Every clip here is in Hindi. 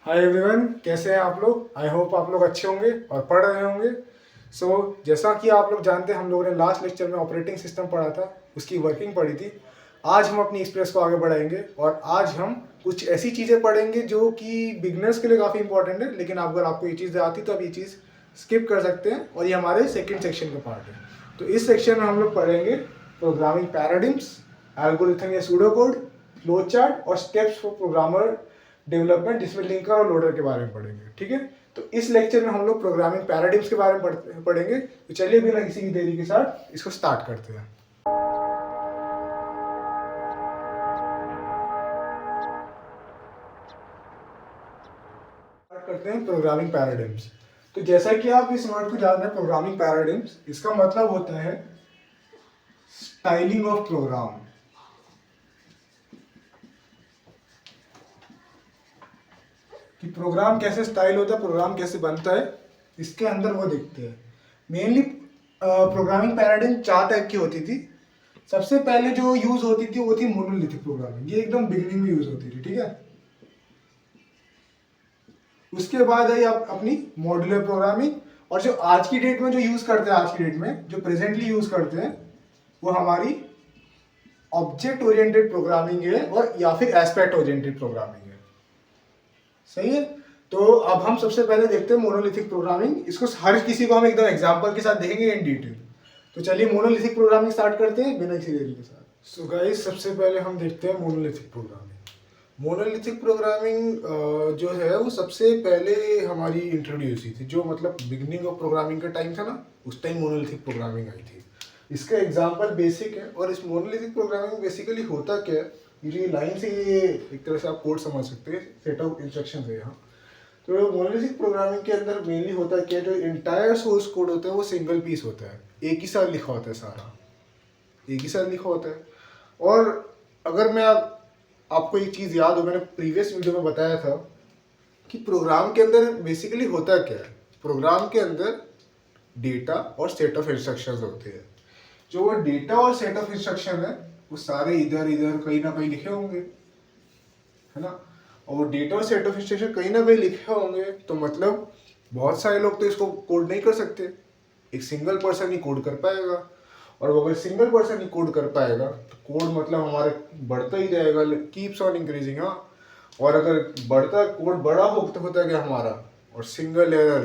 हाय एवरीवन, कैसे हैं आप लोग। आई होप आप लोग अच्छे होंगे और पढ़ रहे होंगे। जैसा कि आप लोग जानते हैं, हम लोगों ने लास्ट लेक्चर में ऑपरेटिंग सिस्टम पढ़ा था, उसकी वर्किंग पढ़ी थी। आज हम अपनी एक्सप्रेस को आगे बढ़ाएंगे और आज हम कुछ ऐसी चीज़ें पढ़ेंगे जो कि बिगनर्स के लिए काफ़ी इंपॉर्टेंट है, लेकिन अगर आपको ये चीज़ आती तो आप ये चीज़ स्किप कर सकते हैं और ये हमारे सेकेंड सेक्शन का पार्ट है। तो इस सेक्शन में हम लोग पढ़ेंगे प्रोग्रामिंग पैराडिम्स, एल्गोरिथम या सूडो कोड, फ्लो चार्ट और स्टेप्स फॉर प्रोग्रामर डेवलपमेंट, जिसमें लिंकर और लोडर के बारे में पढ़ेंगे। ठीक है, तो इस लेक्चर में हम लोग प्रोग्रामिंग पैराडिम्स के बारे में पढ़ेंगे। तो चलिए बिना किसी की देरी के साथ इसको स्टार्ट करते हैं। स्टार्ट करते हैं प्रोग्रामिंग पैराडिम्स। तो जैसा कि आप इस वर्ड को जान रहे हैं, प्रोग्रामिंग पैराडिम्स, इसका मतलब होता है स्टाइलिंग ऑफ प्रोग्राम। कि प्रोग्राम कैसे स्टाइल होता है, प्रोग्राम कैसे बनता है, इसके अंदर वो देखते हैं। मेनली प्रोग्रामिंग पैराडिम 4 टाइप की होती थी। सबसे पहले जो यूज होती थी वो थी मोनोलिथिक प्रोग्रामिंग। ये एकदम बिगिनिंग में यूज होती थी, ठीक है। उसके बाद आई अपनी मॉड्यूलर प्रोग्रामिंग, और जो आज की डेट में जो यूज करते हैं, आज की डेट में जो प्रेजेंटली यूज करते हैं, वो हमारी ऑब्जेक्ट ओरिएंटेड प्रोग्रामिंग है और या फिर एस्पेक्ट ओरिएंटेड प्रोग्रामिंग है। सही है। तो अब हम सबसे पहले देखते हैं मोनोलिथिक प्रोग्रामिंग। इसको हर किसी को हम एकदम एग्जांपल के साथ देखेंगे इन डिटेल। तो चलिए मोनोलिथिक प्रोग्रामिंग स्टार्ट करते हैं बिना किसी देरी के साथ। सो गाइस, सबसे पहले हम देखते हैं मोनोलिथिक प्रोग्रामिंग। मोनोलिथिक प्रोग्रामिंग जो है वो सबसे पहले हमारी इंट्रोड्यूस हुई थी, जो मतलब बिगिनिंग ऑफ प्रोग्रामिंग का टाइम था ना, उस टाइम मोनोलिथिक प्रोग्रामिंग आई थी। इसका एग्जांपल बेसिक है। और इस मोनोलिथिक प्रोग्रामिंग बेसिकली होता क्या है, ये लाइन से ये एक तरह से आप कोड समझ सकते हैं, सेट ऑफ इंस्ट्रक्शन है यहाँ। तो मोनोलिथिक प्रोग्रामिंग के अंदर मेनली होता क्या है, जो इंटायर सोर्स कोड होता है वो सिंगल पीस होता है, एक ही साथ लिखा होता है, सारा एक ही साथ लिखा होता है। और अगर मैं आपको एक चीज़ याद हो, मैंने प्रीवियस वीडियो में बताया था कि प्रोग्राम के अंदर बेसिकली होता क्या है। प्रोग्राम के अंदर डेटा और सेट ऑफ इंस्ट्रक्शंस होते हैं। जो वो डेटा और सेट ऑफ इंस्ट्रक्शन है वो सारे इधर इधर कहीं ना कहीं लिखे होंगे, है ना। और डेटा और सेट ऑफ इंस्ट्रक्शन कहीं ना कहीं लिखे होंगे, तो मतलब बहुत सारे लोग तो इसको कोड नहीं कर सकते, एक सिंगल पर्सन ही कोड कर पाएगा। और अगर सिंगल पर्सन ही कोड कर पाएगा तो कोड मतलब हमारे बढ़ता ही जाएगा, कीप्स ऑन इंक्रीजिंग। हाँ, और अगर बढ़ता कोड बड़ा होता गया हमारा और सिंगल एरर,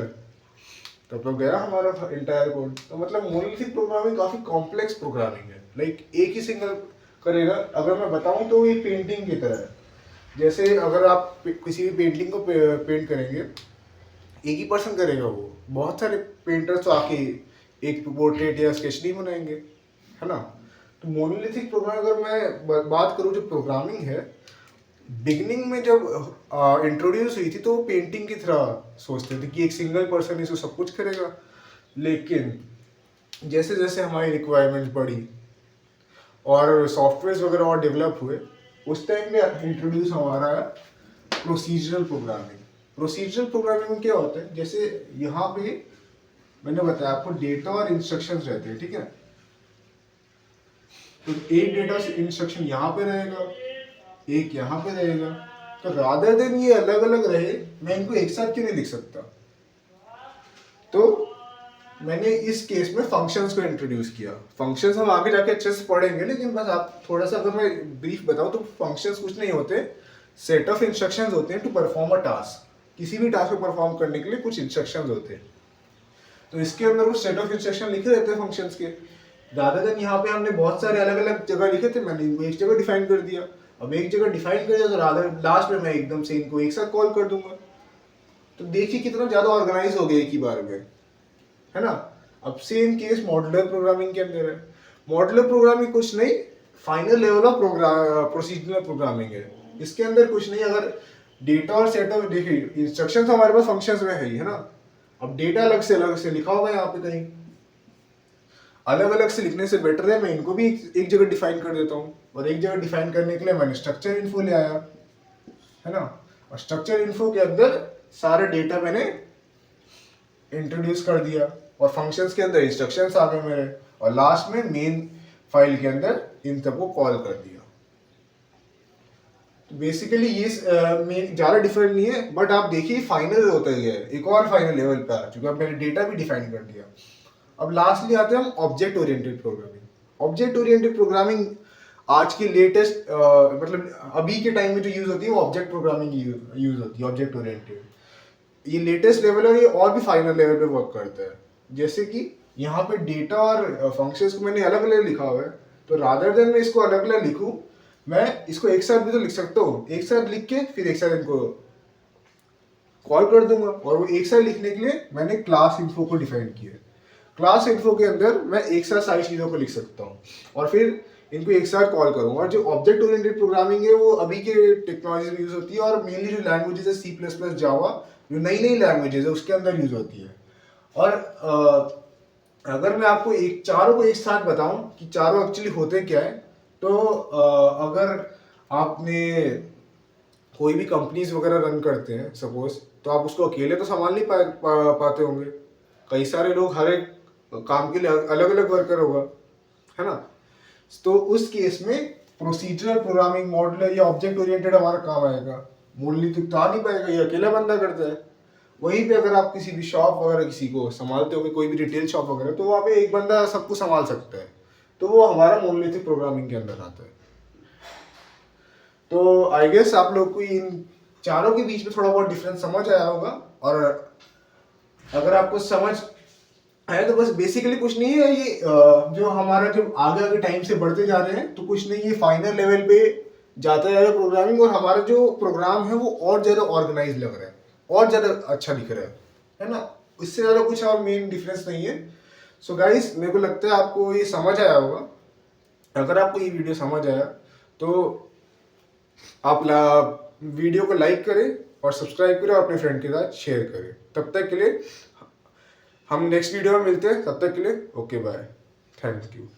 तब तो गया हमारा इंटायर कोड। तो मतलब मोनोलिथिक प्रोग्रामिंग काफी कॉम्प्लेक्स प्रोग्रामिंग है। लाइक एक ही सिंगल करेगा। अगर मैं बताऊं तो ये पेंटिंग की तरह है। जैसे अगर आप किसी भी पेंटिंग को पेंट करेंगे, एक ही पर्सन करेगा, वो बहुत सारे पेंटर्स तो आके एक पोर्ट्रेट या स्केच नहीं बनाएंगे, है ना। तो मोनोलिथिक प्रोग्राम, अगर मैं बात करूं, जो प्रोग्रामिंग है बिगनिंग में जब इंट्रोड्यूस हुई थी, तो वो पेंटिंग की तरह सोचते थे कि एक सिंगल पर्सन इसको सब कुछ करेगा। लेकिन जैसे जैसे हमारी रिक्वायरमेंट बढ़ी और सॉफ्टवेयर वगैरह और डेवलप हुए, उस टाइम में इंट्रोड्यूस हमारा प्रोसीजरल प्रोग्रामिंग। प्रोसीजरल प्रोग्रामिंग में क्या होता है, जैसे यहाँ पे मैंने बताया आपको डेटा और इंस्ट्रक्शंस रहते हैं, ठीक है। तो एक डेटा इंस्ट्रक्शन यहाँ पे रहेगा, एक यहाँ पे रहेगा। तो रादर देन ये अलग अलग रहे, मैं इनको एक साथ क्यों नहीं लिख सकता। तो मैंने इस केस में फंक्शंस को इंट्रोड्यूस किया। फंक्शंस हम आगे जाके अच्छे से पढ़ेंगे, लेकिन बस आप थोड़ा सा अगर मैं ब्रीफ बताऊं तो फंक्शंस कुछ नहीं होते, सेट ऑफ इंस्ट्रक्शंस होते हैं टू परफॉर्म अ टास्क। किसी भी टास्क को परफॉर्म करने के लिए कुछ इंस्ट्रक्शंस होते हैं। तो इसके अंदर वो सेट ऑफ इंस्ट्रक्शन लिखे रहते हैं फंक्शंस के। ज्यादा दिन यहाँ पे हमने बहुत सारे अलग अलग जगह लिखे थे, मैंने इनको एक जगह डिफाइन कर दिया। अब एक जगह डिफाइन कर दिया तो रादर लास्ट में मैं एकदम से इनको एक साथ कॉल कर दूंगा। तो देखिए कितना ज्यादा ऑर्गेनाइज हो गया एक ही बार में, है ना। अब सेम केस मॉड्यूलर प्रोग्रामिंग के अंदर है। मॉड्यूलर प्रोग्रामिंग कुछ नहीं, final level of procedural programming है। इसके अंदर कुछ नहीं, अगर डेटा और सेट ऑफ, देखिए इंस्ट्रक्शंस हमारे पास फंक्शंस में है ना। अब डेटा अलग से लिखा होगा यहाँ पे कहीं, अलग अलग से लिखने से बेटर है मैं इनको भी एक जगह डिफाइन कर देता हूँ। और एक जगह डिफाइन करने के लिए मैंने स्ट्रक्चर इन्फो ले आया, है ना। और स्ट्रक्चर इन्फो के अंदर सारे डेटा मैंने इंट्रोड्यूस कर दिया, और फंक्शंस के अंदर इंस्ट्रक्शंस आ गए मेरे, और लास्ट में मेन फाइल के अंदर इन सबको कॉल कर दिया। तो बेसिकली ये ज़्यादा डिफरेंट नहीं है, बट आप देखिए फाइनल होता ही है, एक और फाइनल लेवल पे आ चुका है। मैंने डेटा भी डिफाइन कर दिया। अब लास्टली आते हैं हम object oriented programming. Object oriented programming आज की लेटेस्ट मतलब अभी के टाइम में जो यूज होती है वो ऑब्जेक्ट प्रोग्रामिंग यूज होती है, ऑब्जेक्ट ओरिएंटेड। ये लेटेस्ट लेवल है, ये और भी फाइनल लेवल पे वर्क करता है। जैसे कि यहाँ पे डेटा और फंक्शंस को मैंने अलग अलग लिखा हुआ है, तो रादर देन मैं इसको अलग अलग लिखूं, मैं इसको एक साथ भी तो लिख सकता हूँ। एक साथ लिख के फिर एक साथ इनको कॉल कर दूंगा, और वो एक साथ लिखने के लिए मैंने क्लास इन्फो को डिफाइन किया है। क्लास इन्फो के अंदर मैं एक साथ सारी चीज़ों को लिख सकता हूँ और फिर इनको एक साथ कॉल करूँगा। और जो ऑब्जेक्ट ओरिएंटेड प्रोग्रामिंग है वो अभी के टेक्नोलॉजी में यूज होती है, और मेनली जो लैंग्वेजेस है C++, जावा, जो नई नई लैंग्वेजेस है उसके अंदर यूज होती है। और अगर मैं आपको चारों को एक साथ बताऊं कि चारों एक्चुअली होते क्या है, तो अगर आपने कोई भी कंपनीज वगैरह रन करते हैं सपोज, तो आप उसको अकेले तो संभाल नहीं पाते होंगे। कई सारे लोग हर एक काम के लिए अलग अलग वर्कर होगा, है ना। तो उस केस में प्रोसीजरल प्रोग्रामिंग, मॉड्यूलर या ऑब्जेक्ट ओरिएंटेड हमारा काम आएगा। मोनोलिथिक आ नहीं पाएगा, ये अकेला बंदा करता है। वहीं पे अगर आप किसी भी शॉप वगैरह किसी को संभालते होंगे, कोई भी रिटेल शॉप वगैरह, तो वहाँ पे एक बंदा सबको संभाल सकता है, तो वो हमारा मोनोलिथिक प्रोग्रामिंग के अंदर आता है। तो आई गेस आप लोग को इन चारों के बीच में थोड़ा बहुत डिफरेंस समझ आया होगा। और अगर आपको समझ आया तो बस बेसिकली कुछ नहीं है, ये जो हमारा जो आगे आगे टाइम से बढ़ते जा रहे हैं, तो कुछ नहीं, ये फाइनल लेवल पे जाता जा रहा है प्रोग्रामिंग, और हमारा जो प्रोग्राम है वो और ज़्यादा ऑर्गेनाइज लग रहा है, और ज़्यादा अच्छा दिख रहा है ना। इससे ज़्यादा कुछ और मेन डिफरेंस नहीं है। सो गाइस, मेरे को लगता है आपको ये समझ आया होगा। अगर आपको ये वीडियो समझ आया तो आप वीडियो को लाइक करें और सब्सक्राइब करें और अपने फ्रेंड के साथ शेयर करें। तब तक के लिए हम नेक्स्ट वीडियो में मिलते हैं, तब तक के लिए ओके बाय, थैंक यू।